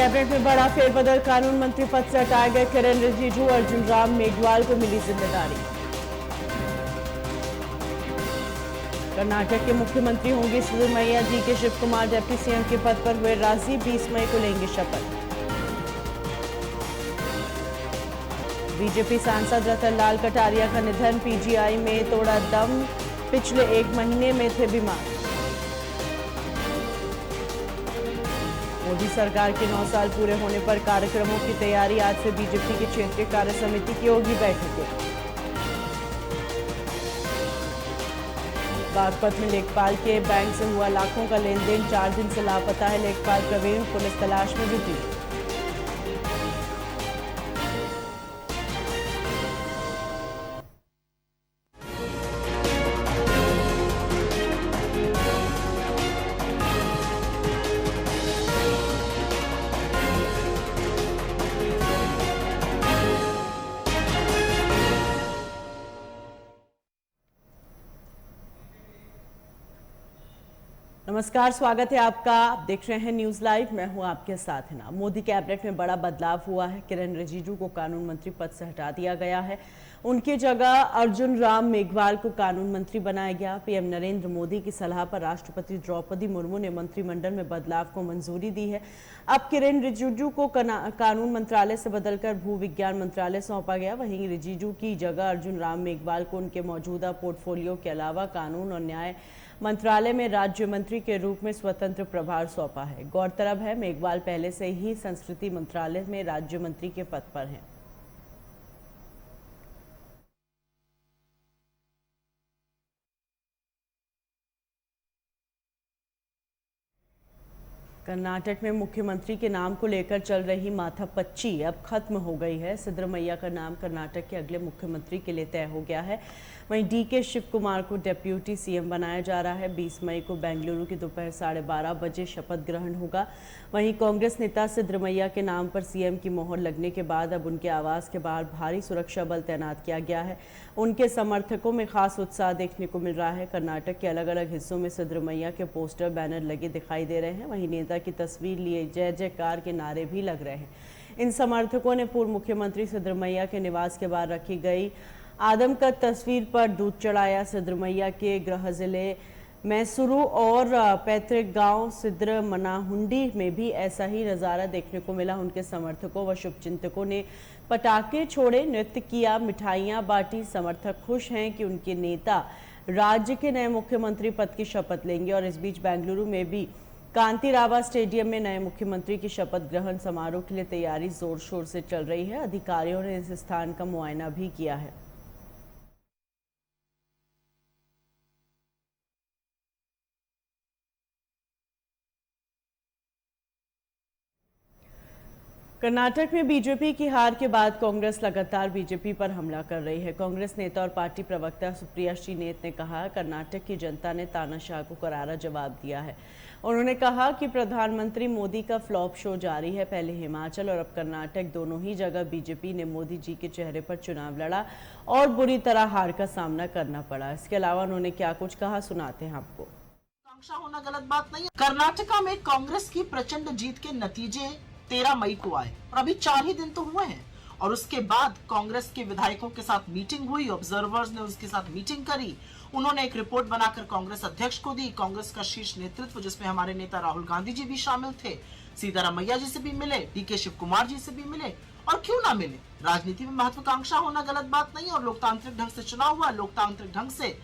Cabinet में बड़ा फेरबदल, कानून मंत्री पद से हटाए गए किरेन रिजिजू, अर्जुन राम मेघवाल को मिली जिम्मेदारी। कर्नाटक के मुख्यमंत्री होंगे Siddaramaiah, D K Shivakumar deputy CM के पद पर हुए राजी, 20 मई को लेंगे शपथ। बीजेपी सांसद रतन लाल कटारिया का निधन, पीजीआई में तोड़ा दम, पिछले 1 महीने में थे बीमार। मोदी सरकार के 9 साल पूरे होने पर कार्यक्रमों की तैयारी, आज से बीजेपी की क्षेत्रीय कार्य समिति की होगी बैठकें। बागपत में लेखपाल के बैंक से हुआ लाखों का लेन देन, 4 दिन से लापता है लेखपाल प्रवीण, पुलिस तलाश में जुटी। नमस्कार, स्वागत है आपका। आप देख रहे हैं न्यूज लाइव, मैं हूं आपके साथ है ना। मोदी कैबिनेट में बड़ा बदलाव हुआ है। किरेन रिजिजू को कानून मंत्री पद से हटा दिया गया है। उनकी जगह अर्जुन राम मेघवाल को कानून मंत्री बनाया गया। पीएम नरेंद्र मोदी की सलाह पर राष्ट्रपति द्रौपदी मुर्मू ने मंत्रिमंडल में बदलाव को मंजूरी दी है। अब किरेन रिजिजू को कानून मंत्रालय से बदलकर भू विज्ञान मंत्रालय सौंपा गया। वहीं रिजिजू की जगह अर्जुन राम मेघवाल को उनके मौजूदा पोर्टफोलियो के अलावा कानून और न्याय मंत्रालय में राज्य मंत्री के रूप में स्वतंत्र प्रभार सौंपा है। गौरतलब है, मेघवाल पहले से ही संस्कृति मंत्रालय में राज्य मंत्री के पद पर हैं। कर्नाटक में मुख्यमंत्री के नाम को लेकर चल रही माथापच्ची अब खत्म हो गई है। सिद्धरमैया का नाम कर्नाटक के अगले मुख्यमंत्री के लिए तय हो गया है। वहीं डीके शिव कुमार को डेप्यूटी सीएम बनाया जा रहा है। 20 मई को बेंगलुरु की दोपहर 12:30 बजे शपथ ग्रहण होगा। वहीं कांग्रेस नेता सिद्धरमैया के नाम पर सीएम की मोहर लगने के बाद अब उनके आवास के बाहर भारी सुरक्षा बल तैनात किया गया है। उनके समर्थकों में खास उत्साह देखने को मिल रहा है। कर्नाटक के अलग अलग हिस्सों में सिद्धरमैया के पोस्टर बैनर लगे दिखाई दे रहे हैं। वहीं नेता की तस्वीर लिए जय जयकार के नारे भी लग रहे हैं। इन समर्थकों ने पूर्व मुख्यमंत्री सिद्धरमैया के निवास के बाहर रखी गई आदमकद तस्वीर पर दूध चढ़ाया। सिद्धरमैया के गृह जिले मैसूरू और पैतृक गांव सिद्धरमनाहुंडी में भी ऐसा ही नज़ारा देखने को मिला। उनके समर्थकों व शुभचिंतकों ने पटाखे छोड़े, नृत्य किया, मिठाइयां बांटी। समर्थक खुश हैं कि उनके नेता राज्य के नए मुख्यमंत्री पद की शपथ लेंगे। और इस बीच बेंगलुरु में भी कांतिरावा स्टेडियम में नए मुख्यमंत्री की शपथ ग्रहण समारोह के लिए तैयारी जोर शोर से चल रही है। अधिकारियों ने इस स्थान का मुआयना भी किया है। कर्नाटक में बीजेपी की हार के बाद कांग्रेस लगातार बीजेपी पर हमला कर रही है। कांग्रेस नेता और पार्टी प्रवक्ता सुप्रिया श्रीनेत ने कहा, कर्नाटक की जनता ने तानाशाह को करारा जवाब दिया है। उन्होंने कहा कि प्रधानमंत्री मोदी का फ्लॉप शो जारी है। पहले हिमाचल और अब कर्नाटक, दोनों ही जगह बीजेपी ने मोदी जी के चेहरे पर चुनाव लड़ा और बुरी तरह हार का सामना करना पड़ा। इसके अलावा उन्होंने क्या कुछ कहा, सुनाते हैं आपको। आकांक्षा होना गलत बात नहीं है। कर्नाटका में कांग्रेस की प्रचंड जीत के नतीजे 13 मई को आए और अभी 4 ही दिन तो हुए हैं। और उसके बाद कांग्रेस के विधायकों के साथ मीटिंग हुई, ऑब्जर्वर्स ने उसके साथ मीटिंग करी। उन्होंने एक रिपोर्ट बनाकर कांग्रेस अध्यक्ष को दी। कांग्रेस का शीर्ष नेतृत्व, जिसमें हमारे नेता राहुल गांधी जी भी शामिल थे, सीतारामैया जी से भी मिले, डीके शिव कुमार जी से भी मिले, और क्यों ना मिले। राजनीति में महत्वाकांक्षा होना गलत बात नहीं, और लोकतांत्रिक ढंग से चुनाव हुआ। लोकतांत्रिक ढंग से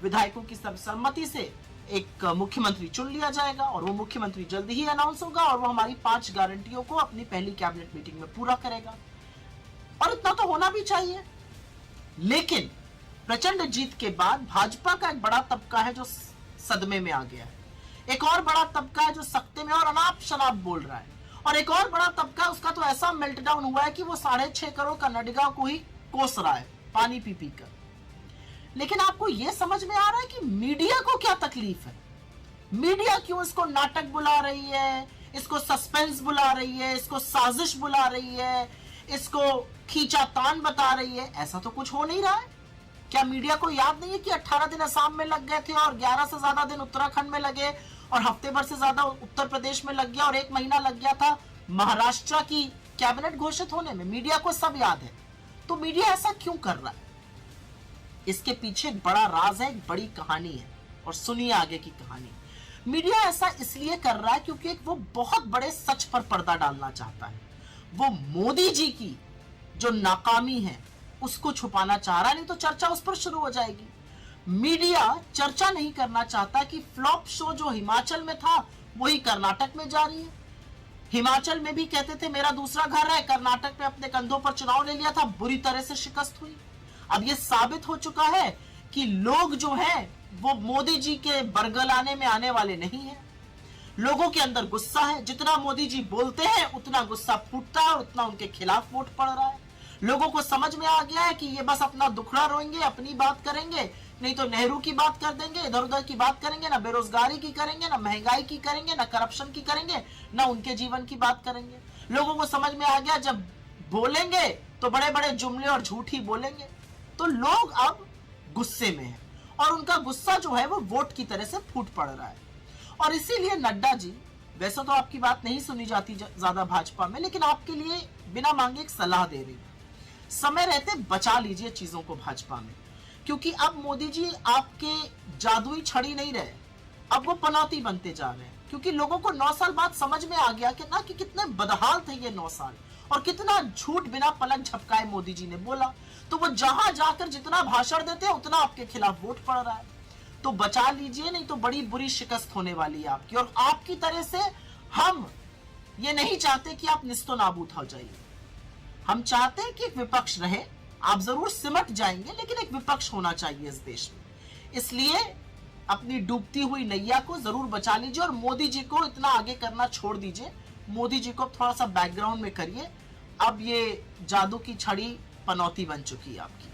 विधायकों की सर्वसम्मति से एक मुख्यमंत्री चुन लिया जाएगा और वो मुख्यमंत्री जल्दी ही अनाउंस होगा और वो हमारी 5 गारंटियों को अपनी पहली कैबिनेट मीटिंग में पूरा करेगा। और इतना तो होना भी चाहिए। लेकिन प्रचंड जीत के बाद भाजपा का एक बड़ा तबका है जो सदमे में आ गया है। एक और बड़ा तबका है जो सख्ते में और अनाप शनाप बोल रहा है। और एक और बड़ा तबका, उसका तो ऐसा मेल्टडाउन हुआ है कि वो 6.5 करोड़ कन्नडिगा को ही कोस रहा है पानी पी पी कर। लेकिन आपको यह समझ में आ रहा है कि मीडिया को क्या तकलीफ है? मीडिया क्यों इसको नाटक बुला रही है, इसको सस्पेंस बुला रही है, इसको साजिश बुला रही है, इसको खींचातान बता रही है? ऐसा तो कुछ हो नहीं रहा है। क्या मीडिया को याद नहीं है कि 18 दिन असम में लग गए थे और 11 से ज्यादा दिन उत्तराखंड में लगे और हफ्ते भर से ज्यादा उत्तर प्रदेश में लग गया और 1 महीना लग गया था महाराष्ट्र की कैबिनेट घोषित होने में, मीडिया को सब याद है। तो मीडिया ऐसा क्यों कर रहा है? इसके पीछे एक बड़ा राज है, एक बड़ी कहानी है, और सुनिए आगे की कहानी। मीडिया ऐसा इसलिए कर रहा है क्योंकि वो बहुत बड़े सच पर पर्दा डालना चाहता है। वो मोदी जी की जो नाकामी है उसको छुपाना चाह रहा है, नहीं तो चर्चा उस पर शुरू हो जाएगी। मीडिया चर्चा नहीं करना चाहता कि फ्लॉप शो जो हिमाचल में था वही कर्नाटक में जारी है। हिमाचल में भी कहते थे मेरा दूसरा घर है, कर्नाटक में अपने कंधों पर चुनाव ले लिया था, बुरी तरह से शिकस्त हुई। अब ये साबित हो चुका है कि लोग जो हैं वो मोदी जी के बरगलाने में आने वाले नहीं है। लोगों के अंदर गुस्सा है, जितना मोदी जी बोलते हैं उतना गुस्सा फूटता है और उतना उनके खिलाफ वोट पड़ रहा है। लोगों को समझ में आ गया है कि ये बस अपना दुखड़ा रोएंगे, अपनी बात करेंगे, नहीं तो नेहरू की बात कर देंगे, इधर उधर की बात करेंगे, ना बेरोजगारी की करेंगे, ना महंगाई की करेंगे, ना करप्शन की करेंगे, ना उनके जीवन की बात करेंगे। लोगों को समझ में आ गया जब बोलेंगे तो बड़े बड़े जुमले और झूठ ही बोलेंगे। तो लोग अब गुस्से में हैं और उनका गुस्सा जो है वो वोट की तरह से फूट पड़ रहा है। और इसीलिए नड्डा जी, वैसे तो आपकी बात नहीं सुनी जाती ज्यादा भाजपा में, लेकिन आपके लिए बिना मांगे एक सलाह दे रही हूं, समय रहते बचा लीजिए चीजों को भाजपा में, क्योंकि अब मोदी जी आपके जादुई छड़ी नहीं रहे, अब वो पनौती बनते जा रहे हैं। क्योंकि लोगों को 9 साल बाद समझ में आ गया कि ना कि कितने बदहाल थे ये 9 साल और कितना झूठ बिना पलक झपकाए मोदी जी ने बोला। तो वो जहां जाकर जितना भाषण देते हैं उतना आपके खिलाफ वोट पड़ रहा है। तो बचा लीजिए, नहीं तो बड़ी बुरी शिकस्त होने वाली है आपकी। और आपकी तरह से हम ये नहीं चाहते कि आप निस्तो नाबूद हो जाइए। हम चाहते हैं कि एक विपक्ष रहे। आप जरूर सिमट जाएंगे, लेकिन एक विपक्ष होना चाहिए इस देश में। इसलिए अपनी डूबती हुई नैया को जरूर बचा लीजिए और मोदी जी को इतना आगे करना छोड़ दीजिए। मोदी जी को थोड़ा सा बैकग्राउंड में करिए। अब ये जादू की छड़ी पनौती बन चुकी है आपकी।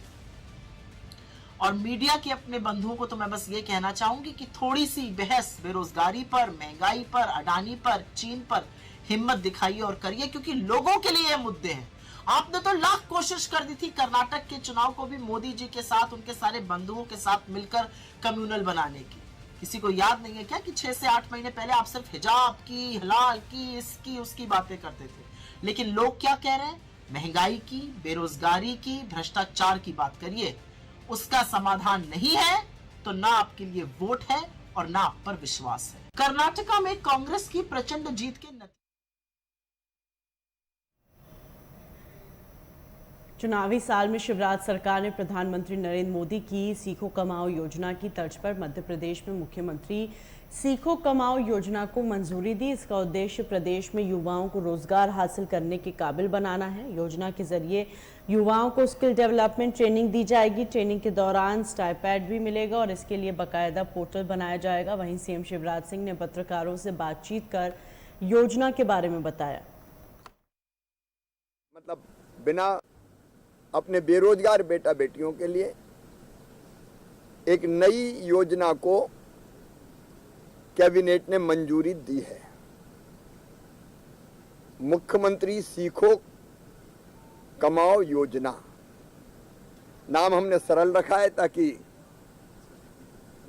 और मीडिया के अपने बंधुओं को तो मैं बस ये कहना चाहूंगी कि थोड़ी सी बहस बेरोजगारी पर, महंगाई पर, अडानी पर, चीन पर हिम्मत दिखाइए और करिए, क्योंकि लोगों के लिए ये मुद्दे हैं। आपने तो लाख कोशिश कर दी थी कर्नाटक के चुनाव को भी मोदी जी के साथ, उनके सारे बंधुओं के साथ मिलकर कम्युनल बनाने की। किसी को याद नहीं है क्या कि 6 से 8 महीने पहले आप सिर्फ हिजाब की, हलाल की, इसकी उसकी बातें करते थे, लेकिन लोग क्या कह रहे हैं? महंगाई की, बेरोजगारी की, भ्रष्टाचार की बात करिए। उसका समाधान नहीं है तो ना आपके लिए वोट है और ना आप पर विश्वास है। कर्नाटका में कांग्रेस की प्रचंड जीत के नतीजे चुनावी साल में शिवराज सरकार ने प्रधानमंत्री नरेंद्र मोदी की सीखो कमाओ योजना की तर्ज पर मध्य प्रदेश में मुख्यमंत्री सीखो कमाओ योजना को मंजूरी दी। इसका उद्देश्य प्रदेश में युवाओं को रोजगार हासिल करने के काबिल बनाना है। योजना के जरिए युवाओं को स्किल डेवलपमेंट ट्रेनिंग दी जाएगी। ट्रेनिंग के दौरान स्टाइपेंड भी मिलेगा और इसके लिए बाकायदा पोर्टल बनाया जाएगा। वहीं सीएम शिवराज सिंह ने पत्रकारों से बातचीत कर योजना के बारे में बताया। मतलब बिना अपने बेरोजगार बेटा बेटियों के लिए एक नई योजना को कैबिनेट ने मंजूरी दी है। मुख्यमंत्री सीखो कमाओ योजना नाम हमने सरल रखा है ताकि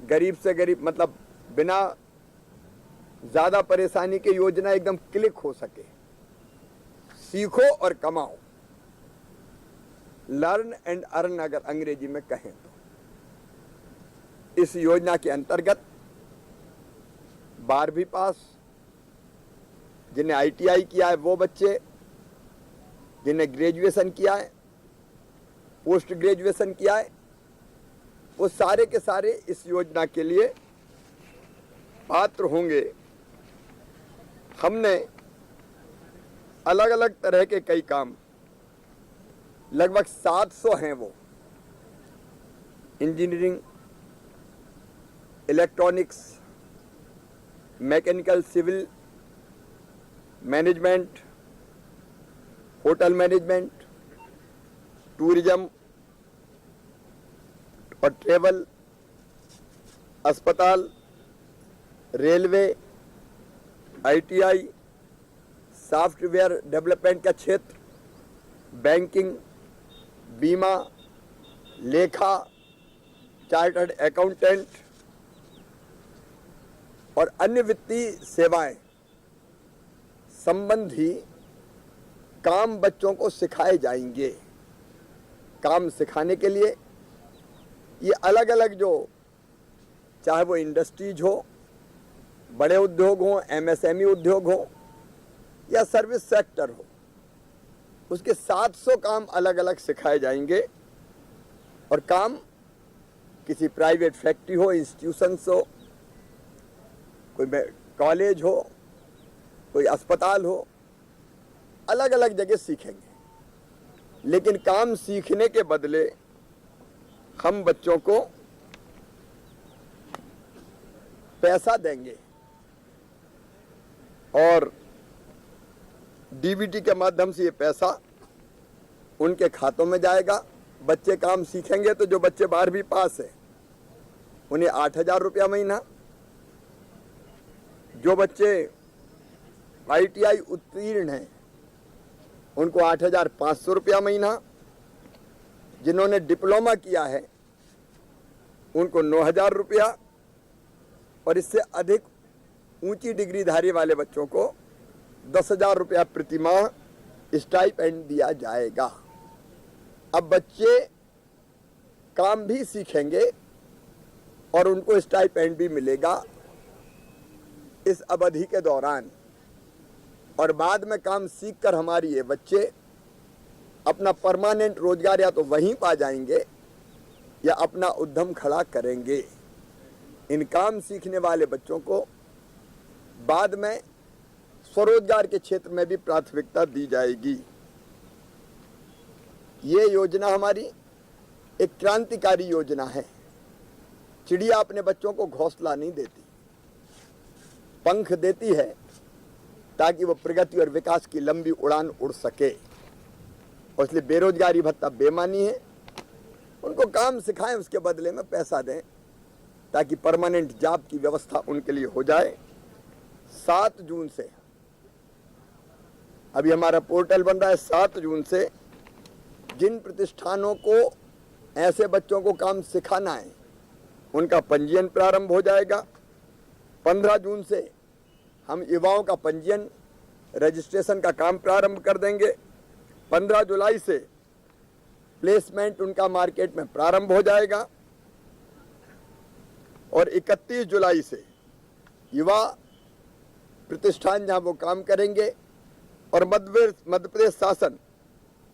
गरीब से गरीब, मतलब बिना ज्यादा परेशानी के योजना एकदम क्लिक हो सके। सीखो और कमाओ, लर्न एंड अर्न अगर अंग्रेजी में कहें तो। इस योजना के अंतर्गत 12वीं पास जिन्हें ITI किया है वो बच्चे, जिन्हें ग्रेजुएशन किया है, पोस्ट ग्रेजुएशन किया है, वो सारे के सारे इस योजना के लिए पात्र होंगे। हमने अलग अलग तरह के कई काम, लगभग 700 हैं वो, engineering, electronics, mechanical, civil, management, hotel management, tourism और ट्रेवल, अस्पताल, रेलवे, ITI, सॉफ्टवेयर डेवलपमेंट का क्षेत्र, बैंकिंग, बीमा, लेखा, चार्टर्ड अकाउंटेंट और अन्य वित्तीय सेवाएं संबंधी काम बच्चों को सिखाए जाएंगे। काम सिखाने के लिए ये अलग अलग जो, चाहे वो इंडस्ट्रीज हो, बड़े उद्योग हो, एमएसएमई उद्योग हो या सर्विस सेक्टर हो, उसके 700 काम अलग अलग सिखाए जाएंगे। और काम किसी प्राइवेट फैक्ट्री हो, इंस्टीट्यूशंस हो, कोई कॉलेज हो, कोई अस्पताल हो, अलग अलग जगह सीखेंगे। लेकिन काम सीखने के बदले हम बच्चों को पैसा देंगे और डीबीटी के माध्यम से ये पैसा उनके खातों में जाएगा। बच्चे काम सीखेंगे तो जो बच्चे 12वीं पास है उन्हें 8,000 रुपया महीना, जो बच्चे ITI उत्तीर्ण हैं उनको 8,500 रुपया महीना, जिन्होंने डिप्लोमा किया है उनको 9,000 रुपया, और इससे अधिक ऊंची डिग्रीधारी वाले बच्चों को 10,000 रुपया प्रति माह स्टाइपेंड दिया जाएगा। अब बच्चे काम भी सीखेंगे और उनको स्टाइपेंड भी मिलेगा इस अवधि के दौरान। और बाद में काम सीखकर हमारी ये बच्चे अपना परमानेंट रोजगार या तो वहीं पा जाएंगे या अपना उद्यम खड़ा करेंगे। इन काम सीखने वाले बच्चों को बाद में स्वरोजगार के क्षेत्र में भी प्राथमिकता दी जाएगी। ये योजना हमारी एक क्रांतिकारी योजना है। चिड़िया अपने बच्चों को घोंसला नहीं देती, पंख देती है ताकि वो प्रगति और विकास की लंबी उड़ान उड़ सके। और इसलिए बेरोजगारी भत्ता बेमानी है। उनको काम सिखाएं, उसके बदले में पैसा दें ताकि परमानेंट जॉब की व्यवस्था उनके लिए हो जाए। 7 जून से अभी हमारा पोर्टल बन रहा है। 7 जून से जिन प्रतिष्ठानों को ऐसे बच्चों को काम सिखाना है उनका पंजीयन प्रारंभ हो जाएगा। 15 जून से हम युवाओं का पंजीयन, रजिस्ट्रेशन का काम प्रारंभ कर देंगे। 15 जुलाई से प्लेसमेंट उनका मार्केट में प्रारंभ हो जाएगा और 31 जुलाई से युवा प्रतिष्ठान जहां वो काम करेंगे और मध्य प्रदेश शासन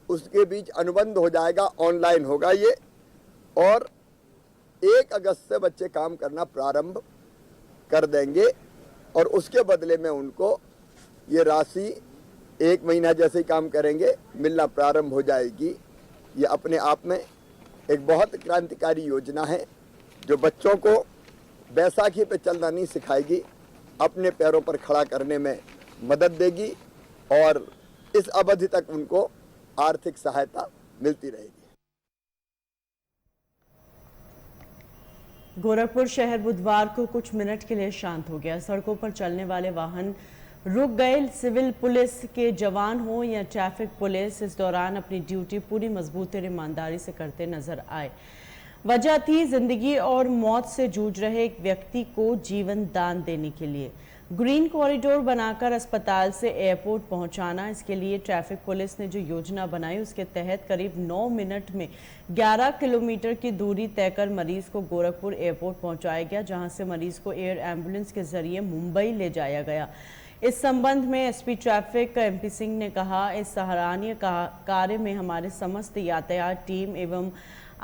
उसके बीच अनुबंध हो जाएगा, ऑनलाइन होगा ये। और 1 अगस्त से बच्चे काम करना प्रारंभ कर देंगे और उसके बदले में उनको ये राशि 1 महीना जैसे ही काम करेंगे मिलना प्रारंभ हो जाएगी। ये अपने आप में एक बहुत क्रांतिकारी योजना है जो बच्चों को बैसाखी पे चलना नहीं सिखाएगी, अपने पैरों पर खड़ा करने में मदद देगी और इस अवधि तक उनको आर्थिक सहायता मिलती रहेगी। गोरखपुर शहर बुधवार को कुछ मिनट के लिए शांत हो गया। सड़कों पर चलने वाले वाहन रुक गए। सिविल पुलिस के जवान हो या ट्रैफिक पुलिस, इस दौरान अपनी ड्यूटी पूरी मजबूती और ईमानदारी से करते नजर आए। वजह थी जिंदगी और मौत से जूझ रहे एक व्यक्ति को जीवन दान देने के लिए ग्रीन कॉरिडोर बनाकर अस्पताल से एयरपोर्ट पहुंचाना। इसके लिए ट्रैफिक पुलिस ने जो योजना बनाई उसके तहत करीब 9 मिनट में 11 किलोमीटर की दूरी तय कर मरीज को गोरखपुर एयरपोर्ट पहुंचाया गया, जहां से मरीज को एयर एम्बुलेंस के जरिए मुंबई ले जाया गया। इस संबंध में एसपी ट्रैफिक MP सिंह ने कहा, इस सराहनीय कार्य में हमारे समस्त यातायात टीम एवं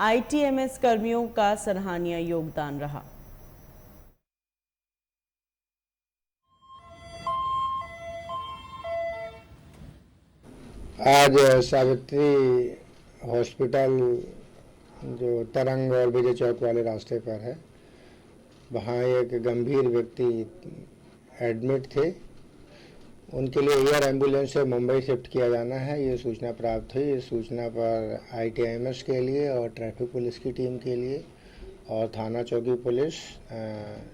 ITMS कर्मियों का सराहनीय योगदान रहा। आज सावित्री हॉस्पिटल जो तरंग और विजय चौक वाले रास्ते पर है, वहाँ एक गंभीर व्यक्ति एडमिट थे। उनके लिए एयर एम्बुलेंस से मुंबई शिफ्ट किया जाना है, ये सूचना प्राप्त हुई। इस सूचना पर ITMS के लिए और ट्रैफिक पुलिस की टीम के लिए और थाना चौकी पुलिस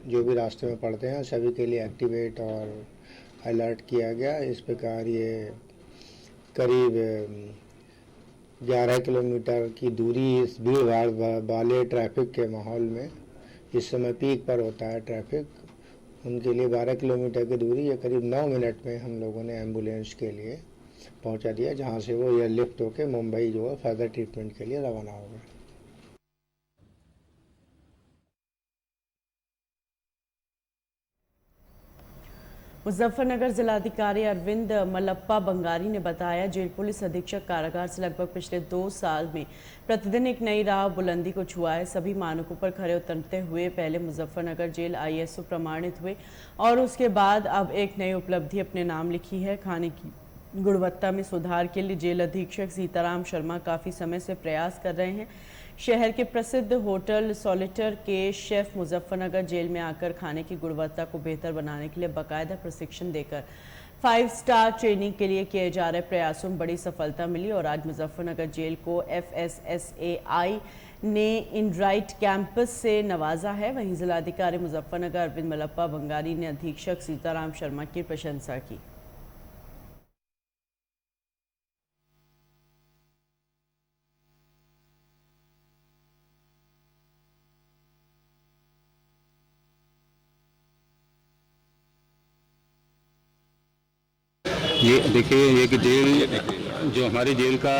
जो भी रास्ते में पड़ते हैं सभी के लिए एक्टिवेट और अलर्ट किया गया। इस प्रकार ये करीब 11 किलोमीटर की दूरी इस भीड़ भाड़ वाले ट्रैफिक के माहौल में इस समय पीक पर होता है ट्रैफिक, उनके लिए 12 किलोमीटर की दूरी ये करीब 9 मिनट में हम लोगों ने एम्बुलेंस के लिए पहुंचा दिया, जहां से वो एयरलिफ्ट होकर मुंबई जो है फर्दर ट्रीटमेंट के लिए रवाना हो गए। मुजफ्फरनगर जिलाधिकारी अरविंद मल्लप्पा बंगारी ने बताया, जेल पुलिस अधीक्षक कारागार से लगभग पिछले 2 साल में प्रतिदिन एक नई राह बुलंदी को छुआ है। सभी मानकों पर खरे उतरते हुए पहले मुजफ्फरनगर जेल ISO प्रमाणित हुए और उसके बाद अब एक नई उपलब्धि अपने नाम लिखी है। खाने की गुणवत्ता में सुधार के लिए जेल अधीक्षक सीताराम शर्मा काफ़ी समय से प्रयास कर रहे हैं। शहर के प्रसिद्ध होटल सॉलिटर के शेफ मुजफ्फरनगर जेल में आकर खाने की गुणवत्ता को बेहतर बनाने के लिए बाकायदा प्रशिक्षण देकर 5 स्टार ट्रेनिंग के लिए किए जा रहे प्रयासों में बड़ी सफलता मिली और आज मुजफ्फरनगर जेल को FSSAI ने इनराइट कैंपस से नवाजा है। वहीं जिलाधिकारी मुजफ्फरनगर अरविंद मल्लप्पा बंगारी ने अधीक्षक सीताराम शर्मा की प्रशंसा की। ये देखिए, ये कि जेल जो हमारी जेल का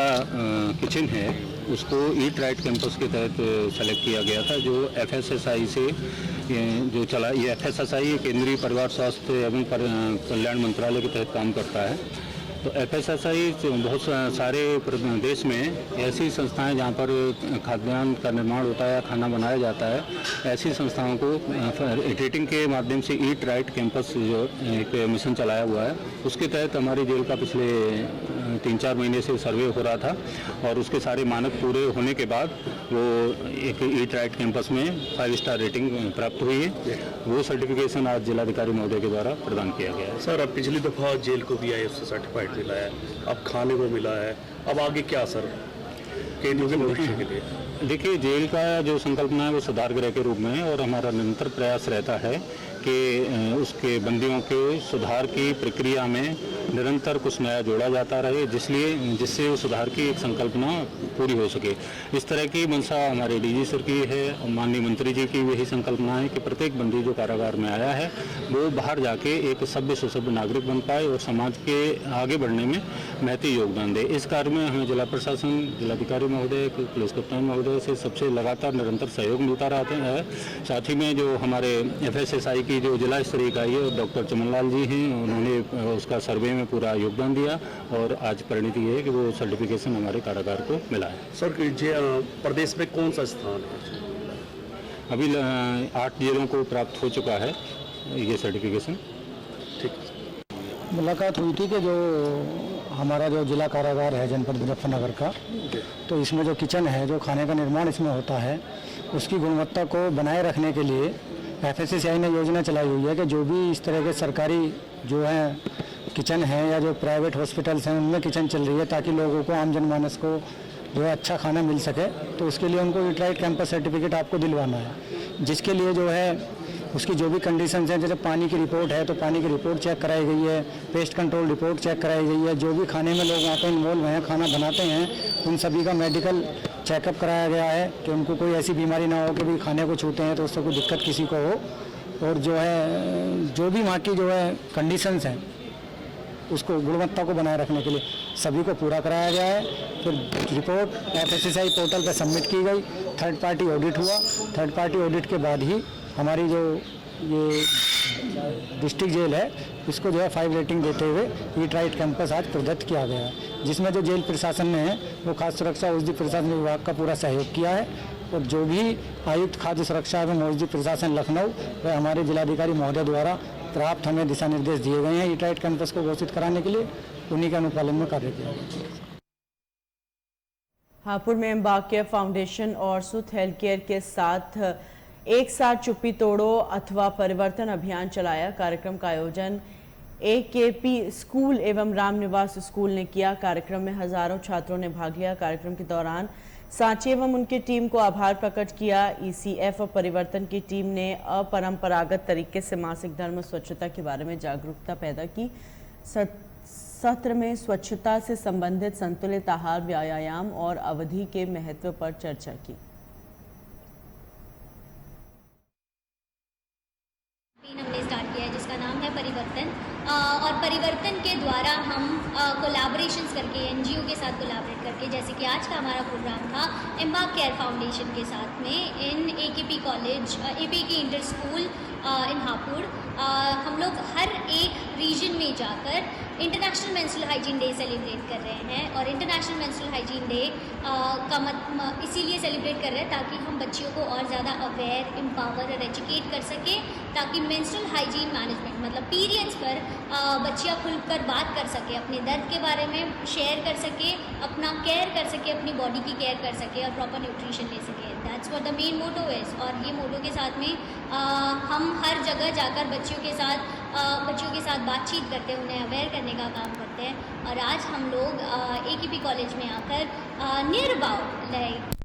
किचन है उसको ईट राइट कैंपस के तहत सेलेक्ट किया गया था, जो FSSAI से जो चला। ये FSSAI केंद्रीय परिवार स्वास्थ्य एवं कल्याण मंत्रालय के तहत काम करता है। तो FSSAI बहुत सारे देश में ऐसी संस्थाएं जहां पर खाद्यान्न का निर्माण होता है या खाना बनाया जाता है, ऐसी संस्थाओं को रेटिंग के माध्यम से ईट राइट कैंपस जो एक मिशन चलाया हुआ है, उसके तहत हमारी जेल का पिछले 3-4 महीने से सर्वे हो रहा था और उसके सारे मानक पूरे होने के बाद वो एक ईट राइट कैंपस में 5 स्टार रेटिंग प्राप्त हुई है। वो सर्टिफिकेशन आज जिलाधिकारी महोदय के द्वारा प्रदान किया गया है। सर, अब पिछली दफ़ा जेल को भी ISO सर्टिफाइड मिला है, अब खाने को मिला है, अब आगे क्या सर कैदियों के भविष्य के लिए? देखिए, जेल का जो संकल्पना है वो सुधार गृह के रूप में है और हमारा निरंतर प्रयास रहता है कि उसके बंदियों के सुधार की प्रक्रिया में निरंतर कुछ नया जोड़ा जाता रहे, जिससे उस सुधार की एक संकल्पना पूरी हो सके। इस तरह की मंशा हमारे DG सर की है और माननीय मंत्री जी की यही संकल्पना है कि प्रत्येक बंदी जो कारागार में आया है वो बाहर जाके एक सभ्य सुसभ्य नागरिक बन पाए और समाज के आगे बढ़ने में महती योगदान दे। इस कार्य में हमें जिला प्रशासन, जिलाधिकारी महोदय, पुलिस कप्तान महोदय से सबसे लगातार निरंतर सहयोग मिलता रहता है। साथ ही में जो हमारे FSSAI की जो जिला स्तरीय इकाई है डॉक्टर चमनलाल जी हैं, उन्होंने उसका सर्वे में पूरा योगदान दिया और आज परिणति ये है कि वो सर्टिफिकेशन हमारे कारागार को मिला है। सर, प्रदेश में कौन सा स्थान है? अभी 8 जेलों को प्राप्त हो चुका है ये सर्टिफिकेशन। ठीक। मुलाकात हुई थी कि जो हमारा जो जिला कारागार है जनपद मुजफ्फरनगर का, तो इसमें जो किचन है, जो खाने का निर्माण इसमें होता है, उसकी गुणवत्ता को बनाए रखने के लिए FSSAI ने योजना चलाई हुई है कि जो भी इस तरह के सरकारी जो हैं किचन हैं या जो प्राइवेट हॉस्पिटल्स हैं उनमें किचन चल रही है, ताकि लोगों को, आम जनमानस को जो है अच्छा खाना मिल सके, तो उसके लिए उनको ईट राइट कैंपस सर्टिफिकेट आपको दिलवाना है, जिसके लिए जो है उसकी जो भी कंडीशंस हैं, जैसे पानी की रिपोर्ट है तो पानी की रिपोर्ट चेक कराई गई है, पेस्ट कंट्रोल रिपोर्ट चेक कराई गई है, जो भी खाने में लोग वहाँ पे इन्वॉल्व हैं, खाना बनाते हैं, उन सभी का मेडिकल चेकअप कराया गया है कि उनको कोई ऐसी बीमारी ना हो कि भी खाने को छूते हैं तो उससे कोई दिक्कत किसी को हो। और जो है जो भी वहाँ की जो है कंडीशंस हैं उसको गुणवत्ता को बनाए रखने के लिए सभी को पूरा कराया गया है। फिर रिपोर्ट FSSAI पोर्टल पर सबमिट की गई, थर्ड पार्टी ऑडिट हुआ, थर्ड पार्टी ऑडिट के बाद ही हमारी जो ये डिस्ट्रिक्ट जेल है इसको जो है 5 रेटिंग देते हुए ईट राइट कैंपस आज प्रदत्त किया गया है, जिसमें जो जेल प्रशासन ने है वो खाद्य सुरक्षा औषधि प्रशासन विभाग का पूरा सहयोग किया है और जो भी आयुक्त खाद्य सुरक्षा एवं औषधि प्रशासन लखनऊ वह हमारे जिलाधिकारी महोदय द्वारा प्राप्त हमें दिशा निर्देश दिए गए हैं ईट राइट कैंपस को घोषित कराने के लिए, उन्हीं के अनुपालन में कार्य किया गया। हापुड़ में एम्बाक केयर फाउंडेशन और सुथ हेल्थ केयर के साथ एक साथ चुप्पी तोड़ो अथवा परिवर्तन अभियान चलाया। कार्यक्रम का आयोजन AKP स्कूल एवं रामनिवास स्कूल ने किया। कार्यक्रम में हजारों छात्रों ने भाग लिया। कार्यक्रम के दौरान सांची एवं उनकी टीम को आभार प्रकट किया। ECF और परिवर्तन की टीम ने अपरंपरागत तरीके से मासिक धर्म स्वच्छता के बारे में जागरूकता पैदा की। सत्र में स्वच्छता से संबंधित संतुलित आहार, व्यायाम और अवधि के महत्व पर चर्चा की। हमने स्टार्ट किया है जिसका नाम है परिवर्तन, और परिवर्तन के द्वारा हम कोलैबोरेशंस करके, एनजीओ के साथ कोलैबोरेट करके, जैसे कि आज का हमारा प्रोग्राम था एम्बार्क केयर फाउंडेशन के साथ में in AKP college, APK inter school in Hapur. हम लोग हर एक रीजन में जाकर international menstrual hygiene day celebrate कर रहे हैं। और इंटरनेशनल मेंस्ट्रुअल हाइजीन डे का इसीलिए सेलिब्रेट कर रहे हैं ताकि हम बच्चियों को और ज़्यादा अवेयर, एम्पावर और एजुकेट कर सकें, ताकि मेंस्ट्रुअल हाइजीन मैनेजमेंट मतलब पीरियड्स पर बच्चियाँ खुलकर बात कर सकें, अपने दर्द के बारे में शेयर कर सकें, अपना केयर कर सकें, अपनी बॉडी की केयर कर सकें और प्रॉपर न्यूट्रिशन ले सकें। That's what the main motto is. और ये मोटो के साथ में हम हर जगह जाकर बच्चियों के साथ बातचीत करते हैं, उन्हें अवेयर करने का काम करते हैं। और आज हम लोग एकेपी कॉलेज में आकर नियर अबाउट लाइक